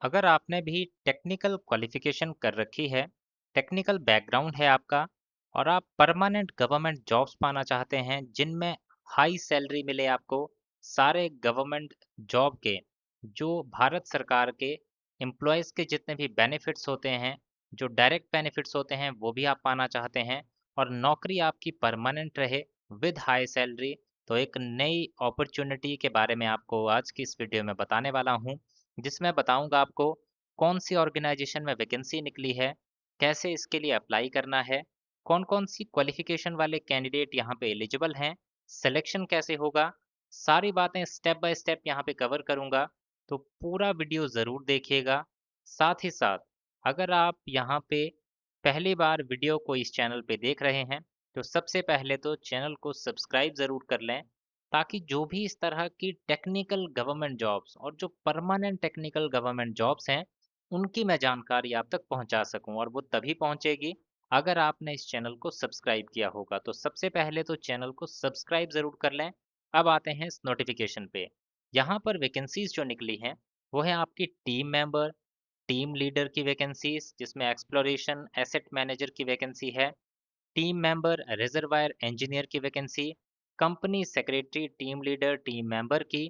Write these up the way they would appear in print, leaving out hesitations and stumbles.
अगर आपने भी टेक्निकल क्वालिफिकेशन कर रखी है, टेक्निकल बैकग्राउंड है आपका और आप परमानेंट गवर्नमेंट जॉब्स पाना चाहते हैं जिनमें हाई सैलरी मिले आपको, सारे गवर्नमेंट जॉब के जो भारत सरकार के एम्प्लॉयज़ के जितने भी बेनिफिट्स होते हैं, जो डायरेक्ट बेनिफिट्स होते हैं वो भी आप पाना चाहते हैं और नौकरी आपकी परमानेंट रहे विद हाई सैलरी, तो एक नई अपॉर्चुनिटी के बारे में आपको आज की इस वीडियो में बताने वाला हूँ, जिसमें बताऊंगा आपको कौन सी ऑर्गेनाइजेशन में वैकेंसी निकली है, कैसे इसके लिए अप्लाई करना है, कौन-कौन सी क्वालिफिकेशन वाले कैंडिडेट यहाँ पे एलिजिबल हैं, सिलेक्शन कैसे होगा, सारी बातें स्टेप बाय स्टेप यहाँ पे कवर करूंगा, तो पूरा वीडियो ज़रूर देखिएगा। साथ ही साथ अगर आप यहाँ पे पहली बार वीडियो को इस चैनल पे देख रहे हैं, तो सबसे पहले तो चैनल को सब्सक्राइब ज़रूर कर लें ताकि जो भी इस तरह की टेक्निकल गवर्नमेंट जॉब्स और जो परमानेंट टेक्निकल गवर्नमेंट जॉब्स हैं, उनकी मैं जानकारी आप तक पहुंचा सकूं और वो तभी पहुंचेगी अगर आपने इस चैनल को सब्सक्राइब किया होगा। तो सबसे पहले तो चैनल को सब्सक्राइब ज़रूर कर लें। अब आते हैं इस नोटिफिकेशन पे। यहाँ पर वैकेंसीज जो निकली हैं, वो है आपकी टीम मेंबर, टीम लीडर की वैकेंसीज जिसमें एक्सप्लोरेशन एसेट मैनेजर की वैकेंसी है, टीम मेंबर रिजर्वायर इंजीनियर की vacancy, company secretary team leader team member की,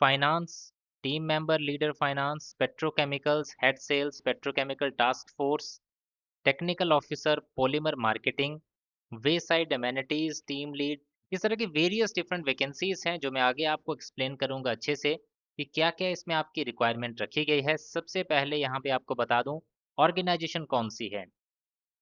finance team member leader finance, petrochemicals head sales petrochemical task force, technical officer polymer marketing, wayside amenities team lead. इस तरह की various different vacancies हैं जो मैं आगे आपको एक्सप्लेन करूंगा अच्छे से कि क्या क्या इसमें आपकी रिक्वायरमेंट रखी गई है। सबसे पहले यहाँ पे आपको बता दूं ऑर्गेनाइजेशन कौन सी है।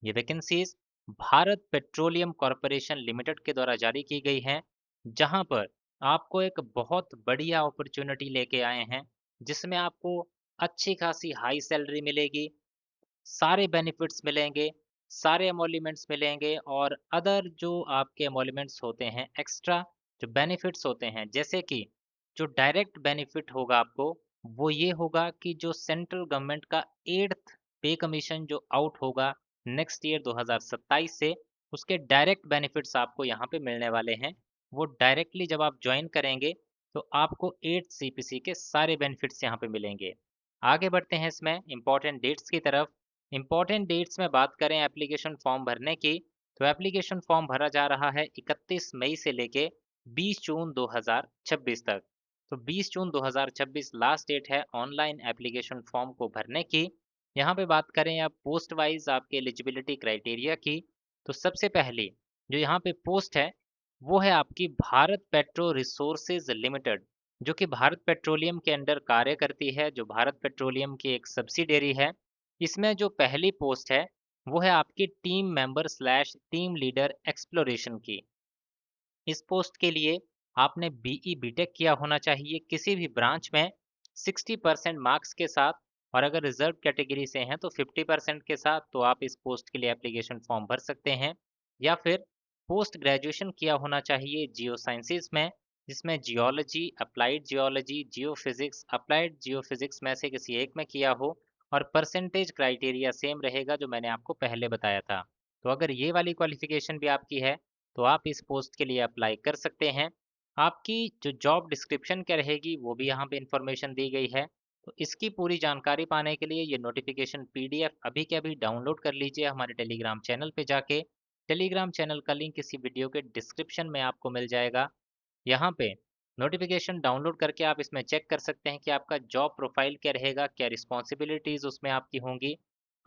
ये vacancies Bharat petroleum corporation limited के द्वारा जारी की गई हैं, जहां पर आपको एक बहुत बढ़िया अपॉर्चुनिटी लेके आए हैं जिसमें आपको अच्छी खासी हाई सैलरी मिलेगी, सारे बेनिफिट्स मिलेंगे, सारे एमोल्यूमेंट्स मिलेंगे और अदर जो आपके एमोल्यूमेंट्स होते हैं, एक्स्ट्रा जो बेनिफिट्स होते हैं, जैसे कि जो डायरेक्ट बेनिफिट होगा आपको, वो ये होगा कि जो सेंट्रल गवर्नमेंट का 8th पे कमीशन जो आउट होगा नेक्स्ट ईयर 2027 से, उसके डायरेक्ट बेनिफिट्स आपको यहाँ पे मिलने वाले हैं। वो डायरेक्टली जब आप ज्वाइन करेंगे, तो आपको 8th सीपीसी के सारे बेनिफिट्स यहाँ पे मिलेंगे। आगे बढ़ते हैं इसमें इम्पोर्टेंट डेट्स की तरफ। इम्पॉर्टेंट डेट्स में बात करें एप्लीकेशन फॉर्म भरने की, तो एप्लीकेशन फॉर्म भरा जा रहा है 31 मई से लेके 20 जून 2026 तक। तो 20 जून 2026 लास्ट डेट है ऑनलाइन एप्लीकेशन फॉर्म को भरने की। यहाँ पे बात करें आप पोस्ट वाइज आपके एलिजिबिलिटी क्राइटेरिया की, तो सबसे पहली जो यहाँ पे पोस्ट है वो है आपकी भारत पेट्रो रिसोर्सेज लिमिटेड, जो कि भारत पेट्रोलियम के अंडर कार्य करती है, जो भारत पेट्रोलियम की एक सब्सिडरी है। इसमें जो पहली पोस्ट है वो है आपकी team member slash team leader exploration की। इस पोस्ट के लिए आपने बीई बीटेक किया होना चाहिए किसी भी ब्रांच में 60% मार्क्स के साथ, और अगर रिजर्व कैटेगरी से हैं तो 50% के साथ, तो आप इस पोस्ट के लिए एप्लीकेशन फॉर्म भर सकते हैं। या फिर पोस्ट ग्रेजुएशन किया होना चाहिए जियो साइंसेज में, जिसमें जियोलॉजी, अप्लाइड जियोलॉजी, जियो फिजिक्स, अप्लाइड जियो फिजिक्स में से किसी एक में किया हो, और परसेंटेज क्राइटेरिया सेम रहेगा जो मैंने आपको पहले बताया था। तो अगर ये वाली क्वालिफिकेशन भी आपकी है, तो आप इस पोस्ट के लिए अप्लाई कर सकते हैं। आपकी जो जॉब डिस्क्रिप्शन क्या रहेगी वो भी यहाँ पे इंफॉर्मेशन दी गई है। तो इसकी पूरी जानकारी पाने के लिए ये नोटिफिकेशन पीडीएफ अभी के अभी डाउनलोड कर लीजिए हमारे टेलीग्राम चैनल पे जाके। टेलीग्राम चैनल का लिंक इसी वीडियो के डिस्क्रिप्शन में आपको मिल जाएगा। यहाँ पे नोटिफिकेशन डाउनलोड करके आप इसमें चेक कर सकते हैं कि आपका जॉब प्रोफाइल क्या रहेगा, क्या रिस्पॉन्सिबिलिटीज़ उसमें आपकी होंगी।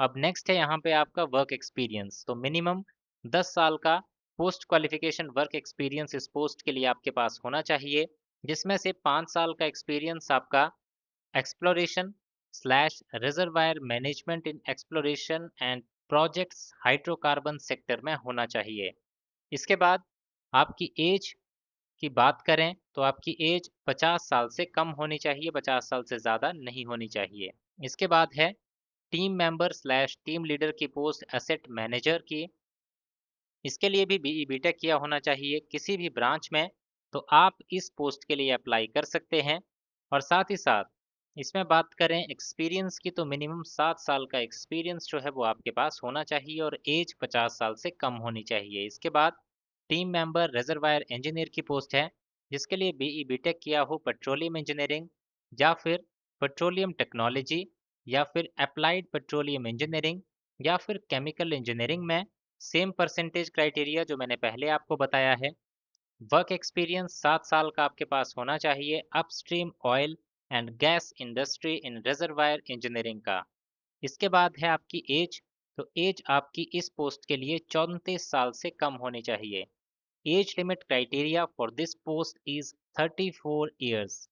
अब नेक्स्ट है यहाँ पे आपका वर्क एक्सपीरियंस, तो मिनिमम 10 साल का पोस्ट क्वालिफिकेशन वर्क एक्सपीरियंस इस पोस्ट के लिए आपके पास होना चाहिए, जिसमें से 5 साल का एक्सपीरियंस आपका exploration slash reservoir management in exploration and projects hydrocarbon sector में होना चाहिए। इसके बाद आपकी एज की बात करें तो आपकी एज 50 साल से कम होनी चाहिए, 50 साल से ज़्यादा नहीं होनी चाहिए। इसके बाद है team member slash team leader की पोस्ट एसेट मैनेजर की। इसके लिए भी बीई बीटेक किया होना चाहिए किसी भी ब्रांच में, तो आप इस पोस्ट के लिए अप्लाई कर सकते हैं। और साथ ही साथ इसमें बात करें एक्सपीरियंस की, तो मिनिमम 7 साल का एक्सपीरियंस जो है वो आपके पास होना चाहिए और एज 50 साल से कम होनी चाहिए। इसके बाद टीम मेंबर रिजर्वायर इंजीनियर की पोस्ट है, जिसके लिए बीई बीटेक किया हो पेट्रोलियम इंजीनियरिंग या फिर पेट्रोलियम टेक्नोलॉजी या फिर अप्लाइड पेट्रोलियम इंजीनियरिंग या फिर केमिकल इंजीनियरिंग में सेम परसेंटेज क्राइटेरिया जो मैंने पहले आपको बताया है। वर्क एक्सपीरियंस 7 साल का आपके पास होना चाहिए upstream oil and gas industry in reservoir engineering का। इसके बाद है आपकी एज। तो एज आपकी इस पोस्ट के लिए 34 साल से कम होनी चाहिए। Age limit criteria for this post is 34 years.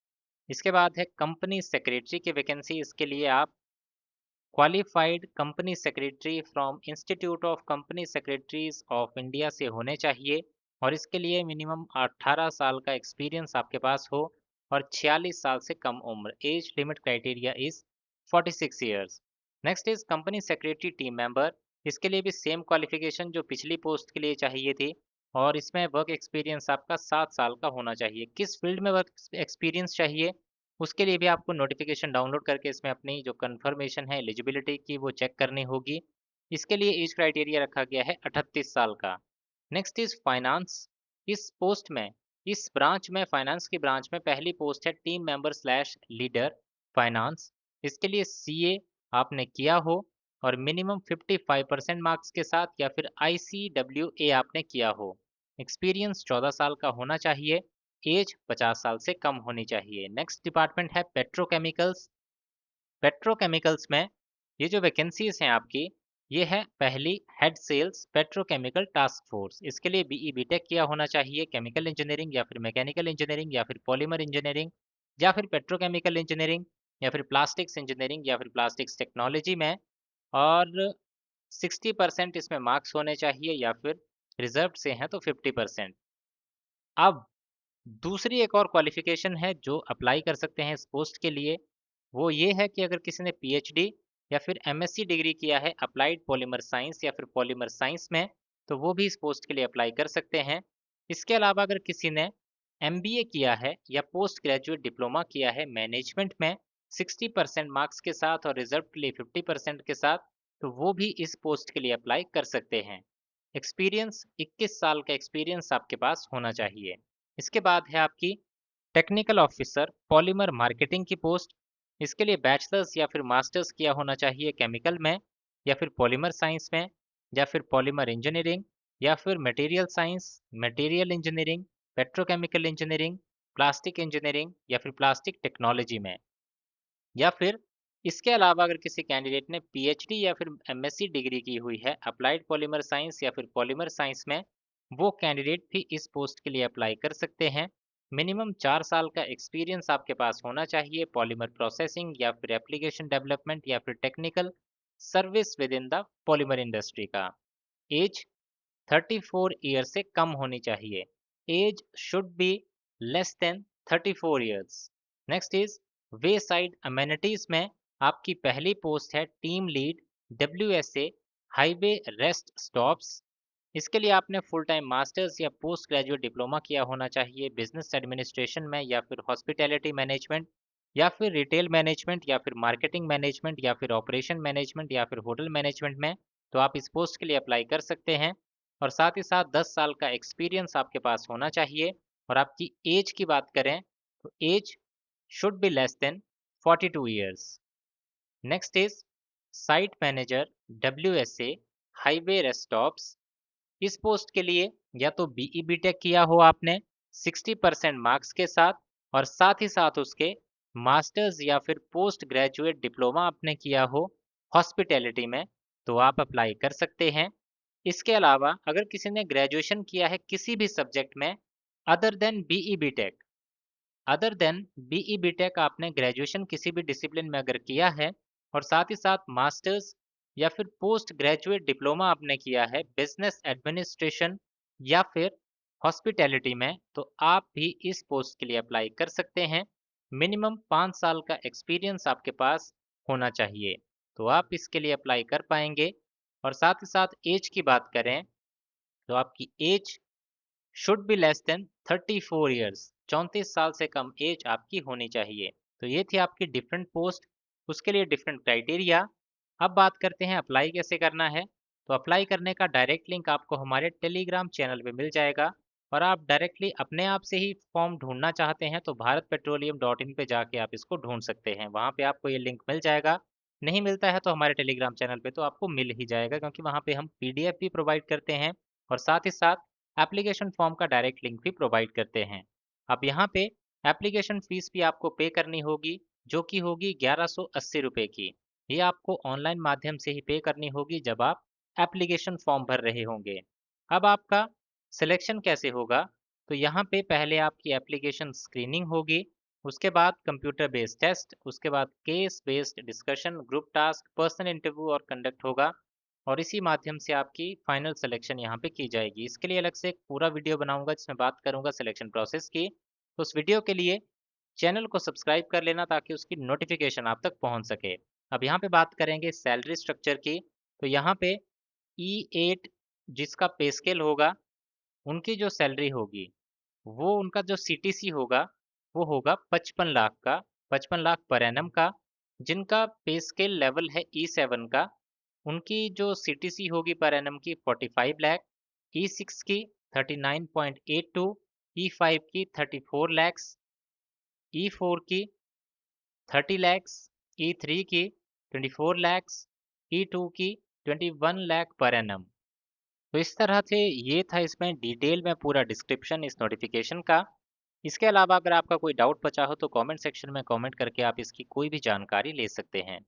इसके बाद है कंपनी सेक्रेटरी की वैकेंसी। इसके लिए आप qualified company secretary from institute of company secretaries of India से होने चाहिए और इसके लिए मिनिमम 18 साल का एक्सपीरियंस आपके पास हो और 46 साल से कम उम्र। Age limit criteria is 46 years. Next is company secretary team member. इसके लिए भी सेम क्वालिफिकेशन जो पिछली पोस्ट के लिए चाहिए थी और इसमें वर्क एक्सपीरियंस आपका 7 साल का होना चाहिए। किस फील्ड में वर्क एक्सपीरियंस चाहिए उसके लिए भी आपको नोटिफिकेशन डाउनलोड करके इसमें अपनी जो कंफर्मेशन है एलिजिबिलिटी की वो चेक करनी होगी। इसके लिए एज क्राइटेरिया रखा गया है 38 साल का। Next is finance. इस पोस्ट में इस ब्रांच में फाइनेंस की ब्रांच में पहली पोस्ट है team member slash leader finance. इसके लिए सीए आपने किया हो और मिनिमम 55% मार्क्स के साथ या फिर ICWA आपने किया हो। एक्सपीरियंस 14 साल का होना चाहिए। एज 50 साल से कम होनी चाहिए। नेक्स्ट डिपार्टमेंट है पेट्रोकेमिकल्स। पेट्रोकेमिकल्स में ये जो वैकेंसीज हैं आपकी, ये है पहली head sales petrochemical task force. इसके लिए बीई बीटेक किया होना चाहिए केमिकल इंजीनियरिंग या फिर मैकेनिकल इंजीनियरिंग या फिर पॉलीमर इंजीनियरिंग या फिर पेट्रोकेमिकल इंजीनियरिंग या फिर प्लास्टिक्स इंजीनियरिंग या फिर प्लास्टिक्स टेक्नोलॉजी में। और 60% इसमें मार्क्स होने चाहिए या फिर रिजर्व से हैं तो 50%। अब दूसरी एक और क्वालिफिकेशन है जो अप्लाई कर सकते हैं इस पोस्ट के लिए, वो ये है कि अगर किसी ने पीएचडी या फिर एमएससी डिग्री किया है अप्लाइड पॉलीमर साइंस या फिर पॉलीमर साइंस में, तो वो भी इस पोस्ट के लिए अप्लाई कर सकते हैं। इसके अलावा अगर किसी ने एमबीए किया है या पोस्ट ग्रेजुएट डिप्लोमा किया है मैनेजमेंट में 60% मार्क्स के साथ और रिजर्व के लिए 50% के साथ, तो वो भी इस पोस्ट के लिए अप्लाई कर सकते हैं। एक्सपीरियंस 21 साल का एक्सपीरियंस आपके पास होना चाहिए। इसके बाद है आपकी टेक्निकल ऑफिसर पॉलीमर मार्केटिंग की पोस्ट। इसके लिए बैचलर्स या फिर मास्टर्स किया होना चाहिए केमिकल में या फिर पॉलीमर साइंस में या फिर पॉलीमर इंजीनियरिंग या फिर material science, material engineering, petrochemical engineering, plastic engineering या फिर प्लास्टिक टेक्नोलॉजी में। या फिर इसके अलावा अगर किसी कैंडिडेट ने पीएचडी या फिर एमएससी डिग्री की हुई है अप्लाइड पॉलीमर साइंस या फिर पॉलीमर साइंस में, वो कैंडिडेट भी इस पोस्ट के लिए अप्लाई कर सकते हैं। मिनिमम 4 साल का एक्सपीरियंस आपके पास होना चाहिए पॉलीमर प्रोसेसिंग या फिर एप्लीकेशन डेवलपमेंट या फिर technical service within the polymer industry का। एज 34 ईयर से कम होनी चाहिए। Age should be less than 34 years. Next is wayside amenities में आपकी पहली पोस्ट है team lead WSA highway rest stops. इसके लिए आपने फुल टाइम मास्टर्स या पोस्ट ग्रेजुएट डिप्लोमा किया होना चाहिए बिजनेस एडमिनिस्ट्रेशन में या फिर हॉस्पिटैलिटी मैनेजमेंट या फिर रिटेल मैनेजमेंट या फिर मार्केटिंग मैनेजमेंट या फिर ऑपरेशन मैनेजमेंट या फिर होटल मैनेजमेंट में, तो आप इस पोस्ट के लिए अप्लाई कर सकते हैं। और साथ ही साथ 10 साल का एक्सपीरियंस आपके पास होना चाहिए। और आपकी एज की बात करें तो age should be less than 42 years. Next is site manager WSA highway rest stops. इस पोस्ट के लिए या तो बीई बीटेक किया हो आपने 60% मार्क्स के साथ और साथ ही साथ उसके मास्टर्स या फिर पोस्ट ग्रेजुएट डिप्लोमा आपने किया हो हॉस्पिटैलिटी में, तो आप अप्लाई कर सकते हैं। इसके अलावा अगर किसी ने ग्रेजुएशन किया है किसी भी सब्जेक्ट में other than BE B Tech, other than BE B Tech आपने ग्रेजुएशन किसी भी डिसिप्लिन में अगर किया है और साथ ही साथ मास्टर्स या फिर पोस्ट ग्रेजुएट डिप्लोमा आपने किया है बिजनेस एडमिनिस्ट्रेशन या फिर हॉस्पिटैलिटी में, तो आप भी इस पोस्ट के लिए अप्लाई कर सकते हैं। मिनिमम 5 साल का एक्सपीरियंस आपके पास होना चाहिए, तो आप इसके लिए अप्लाई कर पाएंगे। और साथ ही साथ एज की बात करें तो आपकी age should be less than 34 years. 34 साल से कम एज आपकी होनी चाहिए। तो ये थी आपकी डिफरेंट पोस्ट, उसके लिए डिफरेंट क्राइटेरिया। अब बात करते हैं अप्लाई कैसे करना है। तो अप्लाई करने का डायरेक्ट लिंक आपको हमारे टेलीग्राम चैनल पे मिल जाएगा और आप डायरेक्टली अपने आप से ही फॉर्म ढूंढना चाहते हैं तो भारत पेट्रोलियम .in पे जाके आप इसको ढूंढ सकते हैं, वहाँ पे आपको ये लिंक मिल जाएगा। नहीं मिलता है तो हमारे टेलीग्राम चैनल पे तो आपको मिल ही जाएगा, क्योंकि वहाँ पे हम पीडीएफ भी प्रोवाइड करते हैं और साथ ही साथ एप्लीकेशन फॉर्म का डायरेक्ट लिंक भी प्रोवाइड करते हैं। अब यहाँ पे एप्लीकेशन फीस भी आपको पे करनी होगी, जो कि होगी 1180 रुपये की। ये आपको ऑनलाइन माध्यम से ही पे करनी होगी जब आप एप्लीकेशन फॉर्म भर रहे होंगे। अब आपका सिलेक्शन कैसे होगा? तो यहाँ पे पहले आपकी एप्लीकेशन स्क्रीनिंग होगी, उसके बाद कंप्यूटर बेस्ड टेस्ट, उसके बाद case based discussion, group task, personal interview और कंडक्ट होगा और इसी माध्यम से आपकी फाइनल सिलेक्शन यहाँ पे की जाएगी। इसके लिए अलग से एक पूरा वीडियो बनाऊंगा जिसमें बात करूंगा सिलेक्शन प्रोसेस की। तो उस वीडियो के लिए चैनल को सब्सक्राइब कर लेना ताकि उसकी नोटिफिकेशन आप तक पहुंच सके। अब यहाँ पे बात करेंगे सैलरी स्ट्रक्चर की। तो यहाँ पे E8 जिसका पे स्केल होगा, उनकी जो सैलरी होगी वो उनका जो सीटीसी होगा वो होगा 55 लाख का, 55 लाख पर एनम का। जिनका पे स्केल लेवल है E7 का, उनकी जो सीटीसी होगी पर एनम की 45 लाख, E6 की 39.82, E5 की 34 लैक्स, E4 की 30 लैक्स, E3 की 24 लैक्स, E2 की 21 लाख पर एनम। तो इस तरह से ये था इसमें डिटेल में पूरा डिस्क्रिप्शन इस नोटिफिकेशन का। इसके अलावा अगर आपका कोई डाउट बचा हो तो कमेंट सेक्शन में कमेंट करके आप इसकी कोई भी जानकारी ले सकते हैं।